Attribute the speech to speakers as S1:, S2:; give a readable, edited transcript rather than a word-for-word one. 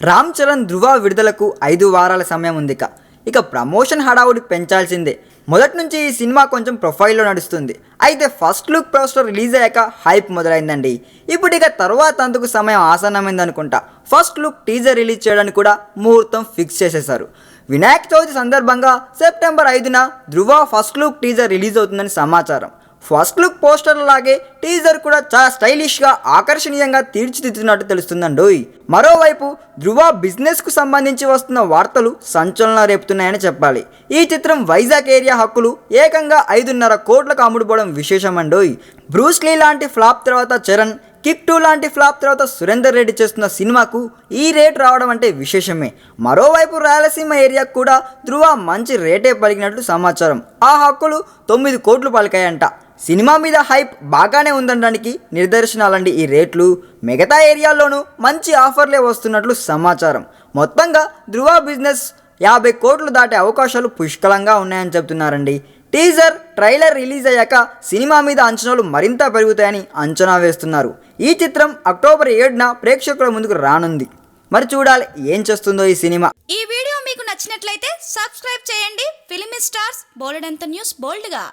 S1: రామ్ చరణ్ ధృవ విడుదలకు 5 వారాల సమయం ఉంది. ఇక ప్రమోషన్ హడావుడి పెంచాల్సిందే. మొదటి నుంచి ఈ సినిమా కొంచెం ప్రొఫైల్లో నడుస్తుంది. అయితే ఫస్ట్ లుక్ పోస్టర్ రిలీజ్ అయ్యాక హైప్ మొదలైందండి. ఇప్పుడు ఇక తర్వాత అందుకు సమయం ఆసన్నమైందనుకుంటా. ఫస్ట్ లుక్ టీజర్ రిలీజ్ చేయడానికి కూడా ముహూర్తం ఫిక్స్ చేసేశారు. వినాయక చవితి సందర్భంగా సెప్టెంబర్ 5న ధృవ ఫస్ట్ లుక్ టీజర్ రిలీజ్ అవుతుందని సమాచారం. ఫస్ట్ లుక్ పోస్టర్ లాగే టీజర్ కూడా చాలా స్టైలిష్గా ఆకర్షణీయంగా తీర్చిదిద్దుతున్నట్టు తెలుస్తుందండోయ్. మరోవైపు ధృవ బిజినెస్కు సంబంధించి వస్తున్న వార్తలు సంచలనం రేపుతున్నాయని చెప్పాలి. ఈ చిత్రం వైజాగ్ ఏరియా హక్కులు ఏకంగా 5.5 కోట్లకు అమ్ముడుపోవడం విశేషమండోయ్. బ్రూస్ లీ లాంటి ఫ్లాప్ తర్వాత చరణ్, కిక్ 2 లాంటి ఫ్లాప్ తర్వాత సురేందర్ రెడ్డి చేస్తున్న సినిమాకు ఈ రేట్ రావడం అంటే విశేషమే. మరోవైపు రాయలసీమ ఏరియాకు కూడా ధృవ మంచి రేటే పలికినట్లు సమాచారం. ఆ హక్కులు 9 కోట్లు పలికాయంట. సినిమా మీద హైప్ బాగానే ఉందనడానికి నిదర్శనాలండి ఈ రేట్లు. మిగతా ఏరియాల్లోనూ మంచి ఆఫర్లే వస్తున్నట్లు సమాచారం. మొత్తంగా ధృవ బిజినెస్ 50 కోట్లు దాటే అవకాశాలు పుష్కలంగా ఉన్నాయని చెబుతున్నారండి. టీజర్, ట్రైలర్ రిలీజ్ అయ్యాక సినిమా మీద అంచనాలు మరింత పెరుగుతాయని అంచనా వేస్తున్నారు. ఈ చిత్రం అక్టోబర్ 7న ప్రేక్షకుల ముందుకు రానుంది. మరి చూడాలి ఏం చేస్తుందో ఈ సినిమా.
S2: ఈ వీడియో మీకు నచ్చినట్లయితే సబ్స్క్రైబ్ చేయండి. ఫిలిమి స్టార్స్ బోలెడంత న్యూస్ బోల్డ్గా.